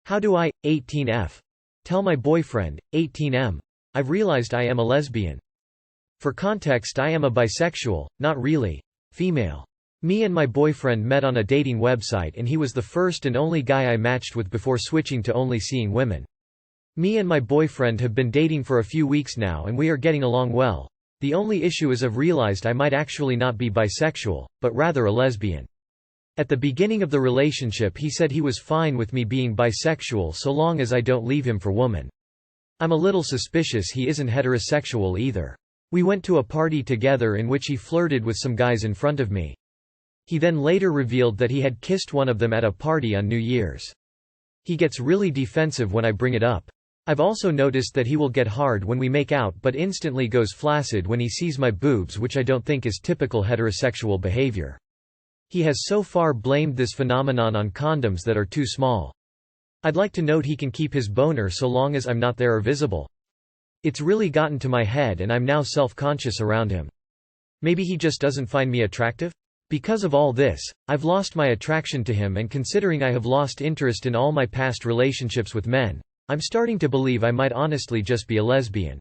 How do I, 18F, tell my boyfriend, 18M, I've realized I am a lesbian? For context, I am a bisexual, not really. Female. Me and my boyfriend met on a dating website and he was the first and only guy I matched with before switching to only seeing women. Me and my boyfriend have been dating for a few weeks now and we are getting along well. The only issue is I've realized I might actually not be bisexual, but rather a lesbian. At the beginning of the relationship he said he was fine with me being bisexual so long as I don't leave him for woman. I'm a little suspicious he isn't heterosexual either. We went to a party together in which he flirted with some guys in front of me. He then later revealed that he had kissed one of them at a party on New Year's. He gets really defensive when I bring it up. I've also noticed that he will get hard when we make out but instantly goes flaccid when he sees my boobs, which I don't think is typical heterosexual behavior. He has so far blamed this phenomenon on condoms that are too small. I'd like to note he can keep his boner so long as I'm not there or visible. It's really gotten to my head and I'm now self-conscious around him. Maybe he just doesn't find me attractive? Because of all this, I've lost my attraction to him, and considering I have lost interest in all my past relationships with men, I'm starting to believe I might honestly just be a lesbian.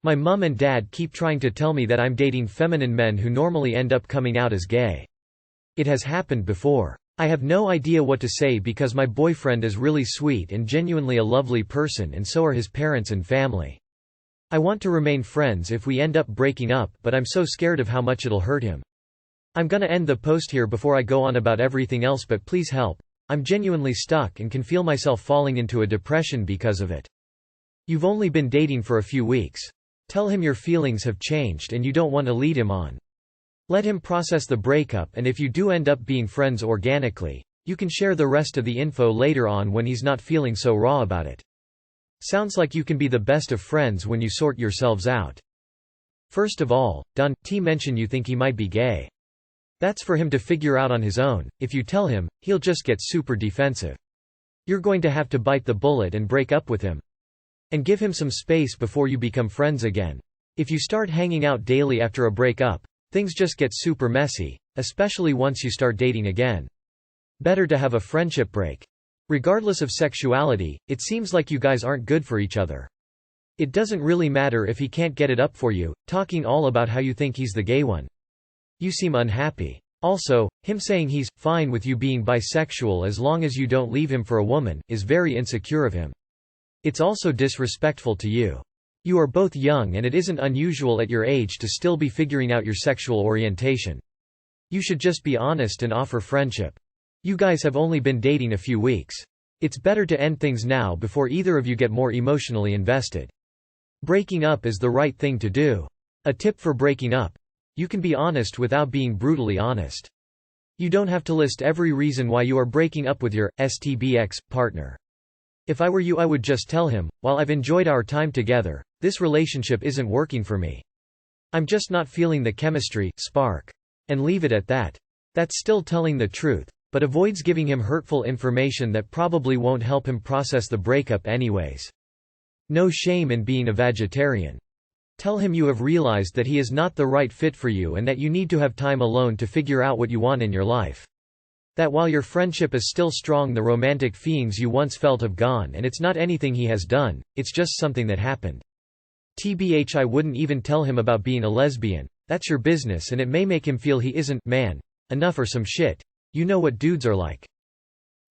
My mum and dad keep trying to tell me that I'm dating feminine men who normally end up coming out as gay. It has happened before. I have no idea what to say because my boyfriend is really sweet and genuinely a lovely person, and so are his parents and family. I want to remain friends if we end up breaking up, but I'm so scared of how much it'll hurt him. I'm gonna end the post here before I go on about everything else, but please help. I'm genuinely stuck and can feel myself falling into a depression because of it. You've only been dating for a few weeks. Tell him your feelings have changed and you don't want to lead him on. Let him process the breakup, and if you do end up being friends organically, you can share the rest of the info later on when he's not feeling so raw about it. Sounds like you can be the best of friends when you sort yourselves out. First of all, don't mention you think he might be gay. That's for him to figure out on his own. If you tell him, he'll just get super defensive. You're going to have to bite the bullet and break up with him. And give him some space before you become friends again. If you start hanging out daily after a breakup, things just get super messy, especially once you start dating again. Better to have a friendship break. Regardless of sexuality, it seems like you guys aren't good for each other. It doesn't really matter if he can't get it up for you, talking all about how you think he's the gay one. You seem unhappy. Also, him saying he's fine with you being bisexual as long as you don't leave him for a woman is very insecure of him. It's also disrespectful to you. You are both young and it isn't unusual at your age to still be figuring out your sexual orientation. You should just be honest and offer friendship. You guys have only been dating a few weeks. It's better to end things now before either of you get more emotionally invested. Breaking up is the right thing to do. A tip for breaking up: you can be honest without being brutally honest. You don't have to list every reason why you are breaking up with your STBX partner. If I were you, I would just tell him, while I've enjoyed our time together, this relationship isn't working for me. I'm just not feeling the chemistry, spark. And leave it at that. That's still telling the truth, but avoids giving him hurtful information that probably won't help him process the breakup anyways. No shame in being a vegetarian. Tell him you have realized that he is not the right fit for you and that you need to have time alone to figure out what you want in your life. That while your friendship is still strong, the romantic feelings you once felt have gone, and it's not anything he has done, it's just something that happened. TBH, I wouldn't even tell him about being a lesbian. That's your business, and it may make him feel he isn't man enough or some shit. You know what dudes are like.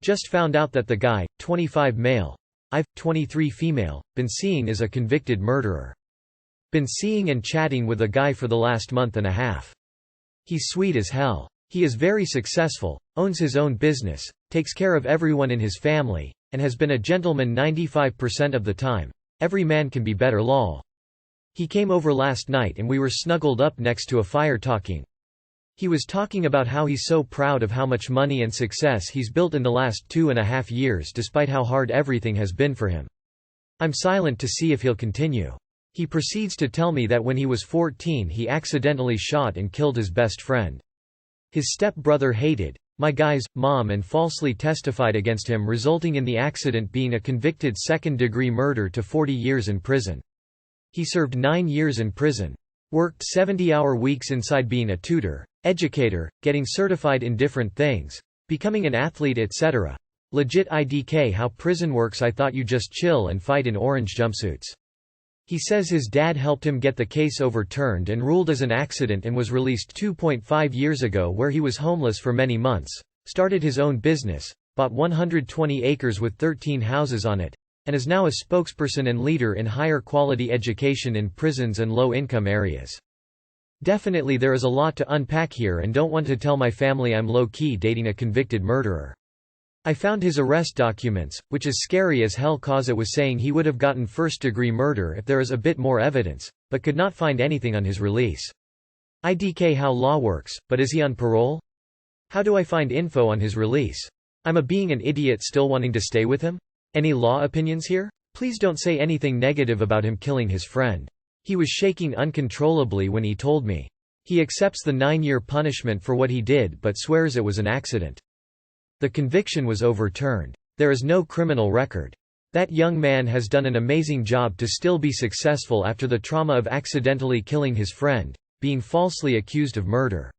Just found out that the guy, 25 male, I've, 23 female, been seeing is a convicted murderer. Been seeing and chatting with a guy for the last month and a half. He's sweet as hell. He is very successful, owns his own business, takes care of everyone in his family, and has been a gentleman 95% of the time. Every man can be better lol. He came over last night and we were snuggled up next to a fire talking. He was talking about how he's so proud of how much money and success he's built in the last 2.5 years despite how hard everything has been for him. I'm silent to see if he'll continue. He proceeds to tell me that when he was 14 he accidentally shot and killed his best friend. His step-brother hated my guy's mom and falsely testified against him, resulting in the accident being a convicted second-degree murder to 40 years in prison. He served 9 years in prison. Worked 70-hour weeks inside, being a tutor, educator, getting certified in different things, becoming an athlete, etc. Legit IDK how prison works. I thought you just chill and fight in orange jumpsuits. He says his dad helped him get the case overturned and ruled as an accident and was released 2.5 years ago, where he was homeless for many months, started his own business, bought 120 acres with 13 houses on it, and is now a spokesperson and leader in higher quality education in prisons and low-income areas. Definitely there is a lot to unpack here, and don't want to tell my family I'm low-key dating a convicted murderer. I found his arrest documents, which is scary as hell cause it was saying he would have gotten first-degree murder if there is a bit more evidence, but could not find anything on his release. IDK how law works, but is he on parole? How do I find info on his release? I'm being an idiot still wanting to stay with him? Any law opinions here? Please don't say anything negative about him killing his friend. He was shaking uncontrollably when he told me. He accepts the 9-year punishment for what he did but swears it was an accident. The conviction was overturned. There is no criminal record. That young man has done an amazing job to still be successful after the trauma of accidentally killing his friend, being falsely accused of murder.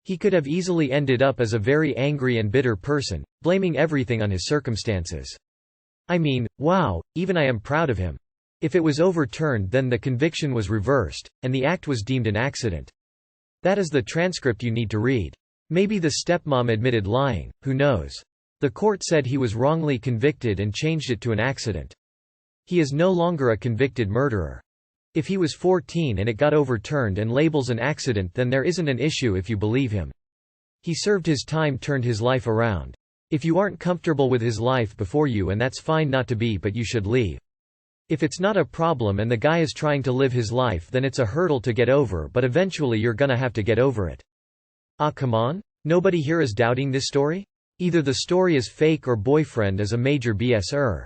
He could have easily ended up as a very angry and bitter person, blaming everything on his circumstances. I mean, wow, even I am proud of him. If it was overturned, then the conviction was reversed, and the act was deemed an accident. That is the transcript you need to read. Maybe the stepmom admitted lying, who knows? The court said he was wrongly convicted and changed it to an accident. He is no longer a convicted murderer. If he was 14 and it got overturned and labels an accident, then there isn't an issue if you believe him. He served his time, turned his life around. If you aren't comfortable with his life before you, and that's fine not to be, but you should leave. If it's not a problem and the guy is trying to live his life, then it's a hurdle to get over, but eventually you're gonna have to get over it. Ah, come on? Nobody here is doubting this story? Either the story is fake or boyfriend is a major BS-er.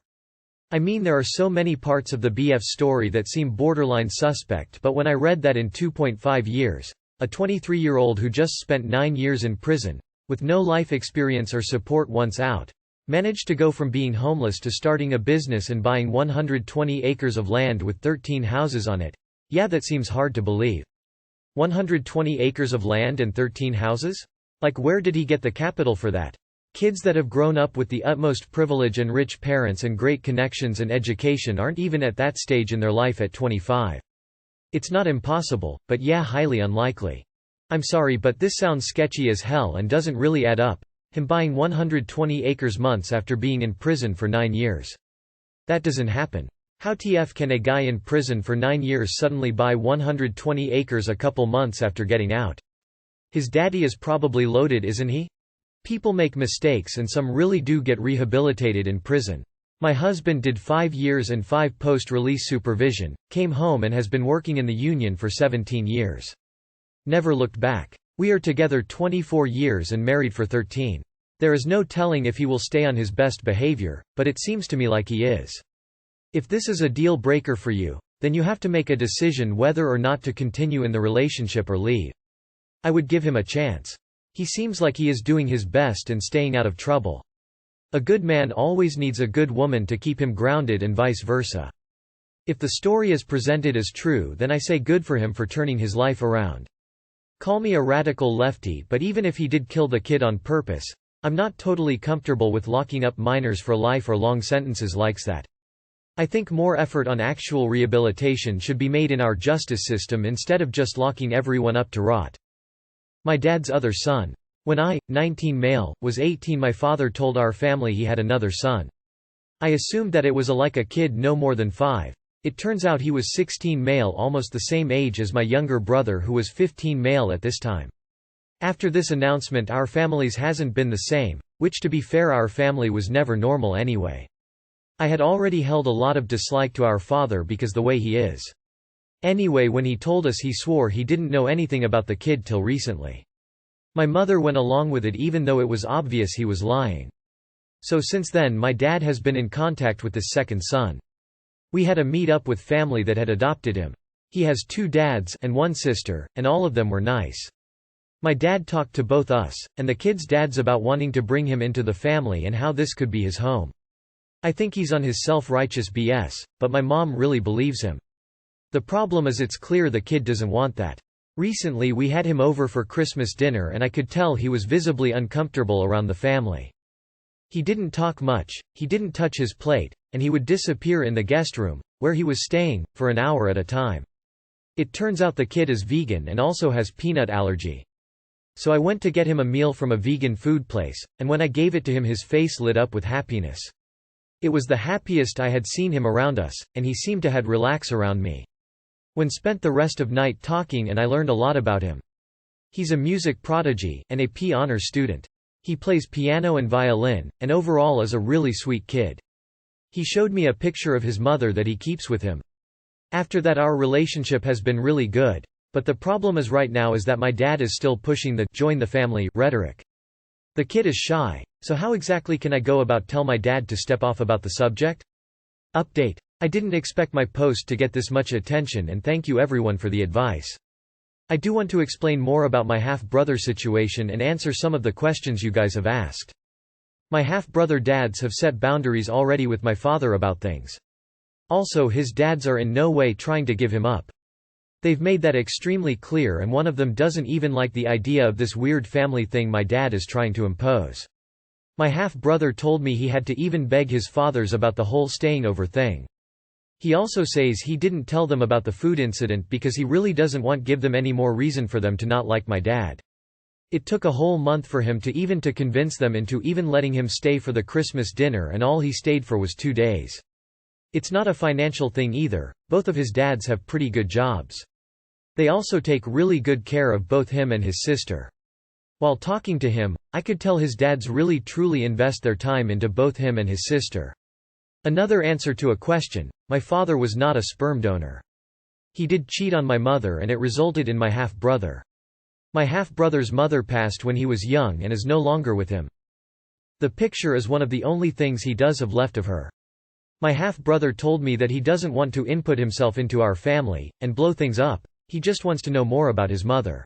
I mean, there are so many parts of the BF story that seem borderline suspect, but when I read that in 2.5 years, a 23-year-old who just spent 9 years in prison, with no life experience or support once out, managed to go from being homeless to starting a business and buying 120 acres of land with 13 houses on it, yeah, that seems hard to believe. 120 acres of land and 13 houses? Like, where did he get the capital for that? Kids that have grown up with the utmost privilege and rich parents and great connections and education aren't even at that stage in their life at 25. It's not impossible, but yeah, highly unlikely. I'm sorry, but this sounds sketchy as hell and doesn't really add up. Him buying 120 acres months after being in prison for 9 years. That doesn't happen. How TF can a guy in prison for 9 years suddenly buy 120 acres a couple months after getting out? His daddy is probably loaded, isn't he? People make mistakes and some really do get rehabilitated in prison. My husband did 5 years and 5 post-release supervision, came home and has been working in the union for 17 years. Never looked back. We are together 24 years and married for 13. There is no telling if he will stay on his best behavior, but it seems to me like he is. If this is a deal breaker for you, then you have to make a decision whether or not to continue in the relationship or leave. I would give him a chance. He seems like he is doing his best and staying out of trouble. A good man always needs a good woman to keep him grounded and vice versa. If the story is presented as true, then I say good for him for turning his life around. Call me a radical lefty, but even if he did kill the kid on purpose, I'm not totally comfortable with locking up minors for life or long sentences like that. I think more effort on actual rehabilitation should be made in our justice system instead of just locking everyone up to rot. My dad's other son. When I, 19 male, was 18, my father told our family he had another son. I assumed that it was like a kid no more than 5. It turns out he was 16 male, almost the same age as my younger brother who was 15 male at this time. After this announcement our families hasn't been the same, which to be fair our family was never normal anyway. I had already held a lot of dislike to our father because the way he is. Anyway, when he told us, he swore he didn't know anything about the kid till recently. My mother went along with it even though it was obvious he was lying. So since then my dad has been in contact with this second son. We had a meet-up with family that had adopted him. He has 2 dads and 1 sister, and all of them were nice. My dad talked to both us, and the kid's dads about wanting to bring him into the family and how this could be his home. I think he's on his self-righteous BS, but my mom really believes him. The problem is it's clear the kid doesn't want that. Recently we had him over for Christmas dinner and I could tell he was visibly uncomfortable around the family. He didn't talk much, he didn't touch his plate, and he would disappear in the guest room, where he was staying, for an hour at a time. It turns out the kid is vegan and also has peanut allergy. So I went to get him a meal from a vegan food place, and when I gave it to him his face lit up with happiness. It was the happiest I had seen him around us, and he seemed to had relax around me. When spent the rest of night talking and I learned a lot about him. He's a music prodigy, and a P honors student. He plays piano and violin, and overall is a really sweet kid. He showed me a picture of his mother that he keeps with him. After that our relationship has been really good, but the problem is right now is that my dad is still pushing the "join the family" rhetoric. The kid is shy, so how exactly can I go about tell my dad to step off about the subject? Update. I didn't expect my post to get this much attention, and thank you everyone for the advice. I do want to explain more about my half-brother situation and answer some of the questions you guys have asked. My half-brother dads have set boundaries already with my father about things. Also his dads are in no way trying to give him up. They've made that extremely clear, and one of them doesn't even like the idea of this weird family thing my dad is trying to impose. My half-brother told me he had to even beg his fathers about the whole staying over thing. He also says he didn't tell them about the food incident because he really doesn't want give them any more reason for them to not like my dad. It took a whole month for him to convince them into even letting him stay for the Christmas dinner, and all he stayed for was 2 days. It's not a financial thing either, both of his dads have pretty good jobs. They also take really good care of both him and his sister. While talking to him, I could tell his dads really truly invest their time into both him and his sister. Another answer to a question, my father was not a sperm donor. He did cheat on my mother and it resulted in my half-brother. My half-brother's mother passed when he was young and is no longer with him. The picture is one of the only things he does have left of her. My half-brother told me that he doesn't want to input himself into our family, and blow things up, he just wants to know more about his mother.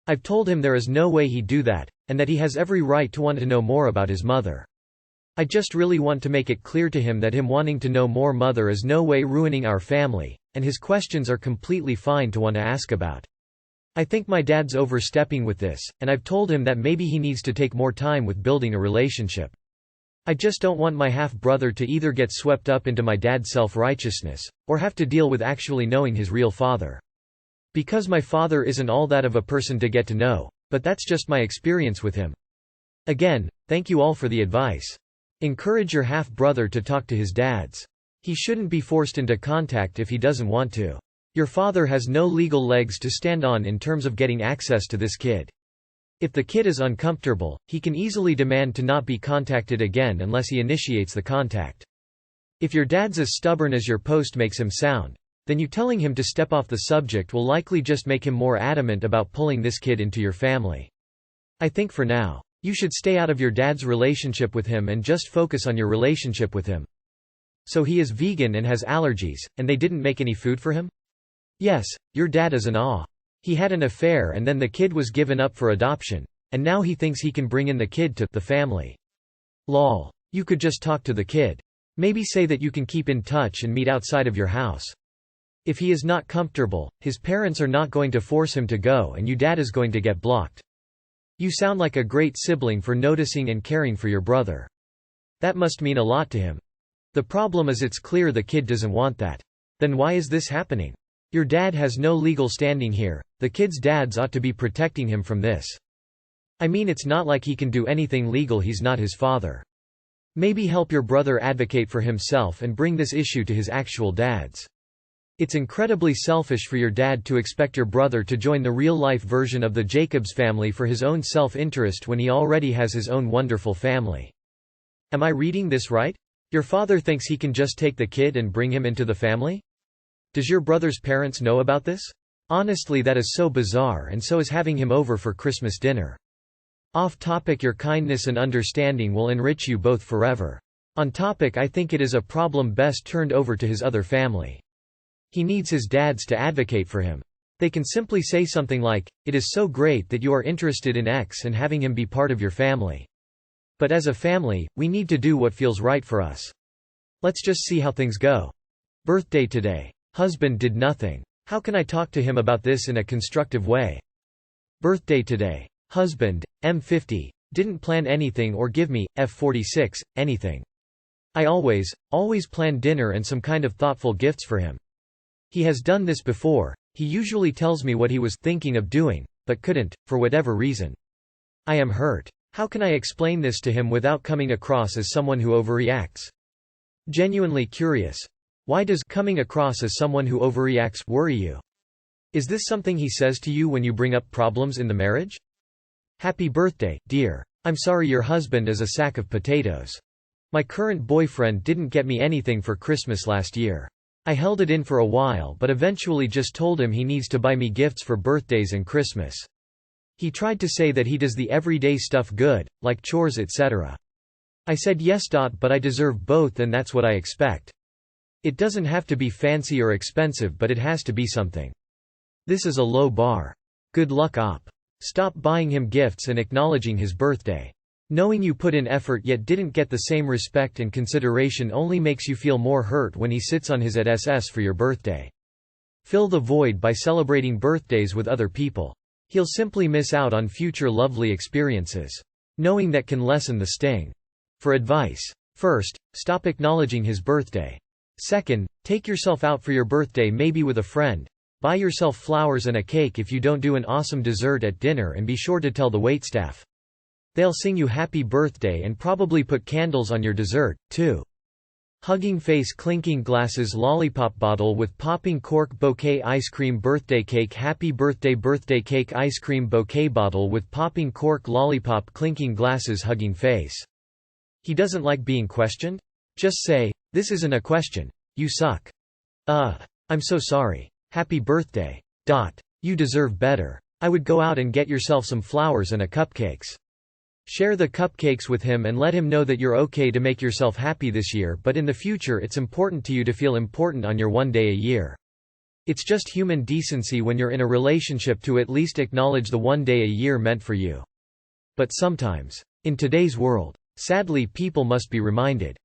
I've told him there is no way he'd do that, and that he has every right to want to know more about his mother. I just really want to make it clear to him that him wanting to know more mother is no way ruining our family, and his questions are completely fine to want to ask about. I think my dad's overstepping with this, and I've told him that maybe he needs to take more time with building a relationship. I just don't want my half-brother to either get swept up into my dad's self-righteousness, or have to deal with actually knowing his real father. Because my father isn't all that of a person to get to know, but that's just my experience with him. Again, thank you all for the advice. Encourage your half-brother to talk to his dads. He shouldn't be forced into contact if he doesn't want to. Your father has no legal legs to stand on in terms of getting access to this kid. If the kid is uncomfortable, he can easily demand to not be contacted again unless he initiates the contact. If your dad's as stubborn as your post makes him sound, then you telling him to step off the subject will likely just make him more adamant about pulling this kid into your family. I think for now, you should stay out of your dad's relationship with him and just focus on your relationship with him. So he is vegan and has allergies, and they didn't make any food for him? Yes, your dad is an awe. He had an affair and then the kid was given up for adoption, and now he thinks he can bring in the kid to the family. Lol. You could just talk to the kid. Maybe say that you can keep in touch and meet outside of your house. If he is not comfortable, his parents are not going to force him to go and you dad is going to get blocked. You sound like a great sibling for noticing and caring for your brother. That must mean a lot to him. The problem is it's clear the kid doesn't want that. Then why is this happening? Your dad has no legal standing here, the kid's dads ought to be protecting him from this. I mean, it's not like he can do anything legal, he's not his father. Maybe help your brother advocate for himself and bring this issue to his actual dads. It's incredibly selfish for your dad to expect your brother to join the real-life version of the Jacobs family for his own self-interest when he already has his own wonderful family. Am I reading this right? Your father thinks he can just take the kid and bring him into the family? Does your brother's parents know about this? Honestly, that is so bizarre, and so is having him over for Christmas dinner. Off topic, your kindness and understanding will enrich you both forever. On topic, I think it is a problem best turned over to his other family. He needs his dads to advocate for him. They can simply say something like, "It is so great that you are interested in X and having him be part of your family. But as a family, we need to do what feels right for us. Let's just see how things go. Birthday today. Husband did nothing. How can I talk to him about this in a constructive way? Birthday today. Husband, M50. Didn't plan anything or give me, F46, anything. I always plan dinner and some kind of thoughtful gifts for him. He has done this before. He usually tells me what he was thinking of doing, but couldn't, for whatever reason. I am hurt. How can I explain this to him without coming across as someone who overreacts? Genuinely curious. Why does coming across as someone who overreacts worry you? Is this something he says to you when you bring up problems in the marriage? Happy birthday, dear. I'm sorry your husband is a sack of potatoes. My current boyfriend didn't get me anything for Christmas last year. I held it in for a while but eventually just told him he needs to buy me gifts for birthdays and Christmas. He tried to say that he does the everyday stuff good, like chores etc. I said yes. But I deserve both and that's what I expect. It doesn't have to be fancy or expensive but it has to be something. This is a low bar. Good luck op. Stop buying him gifts and acknowledging his birthday. Knowing you put in effort yet didn't get the same respect and consideration only makes you feel more hurt when he sits on his @SS for your birthday. Fill the void by celebrating birthdays with other people. He'll simply miss out on future lovely experiences. Knowing that can lessen the sting. For advice. First, stop acknowledging his birthday. Second, take yourself out for your birthday, maybe with a friend. Buy yourself flowers and a cake if you don't do an awesome dessert at dinner, and be sure to tell the waitstaff. They'll sing you happy birthday and probably put candles on your dessert, too. Hugging face, clinking glasses, lollipop bottle with popping cork, bouquet, ice cream, birthday cake, happy birthday, birthday cake, ice cream, bouquet, bottle with popping cork, lollipop, clinking glasses, hugging face. He doesn't like being questioned? Just say, this isn't a question. You suck. I'm so sorry. Happy birthday. You deserve better. I would go out and get yourself some flowers and a cupcakes. Share the cupcakes with him and let him know that you're okay to make yourself happy this year, but in the future it's important to you to feel important on your one day a year. It's just human decency when you're in a relationship to at least acknowledge the one day a year meant for you. But sometimes, in today's world, sadly people must be reminded.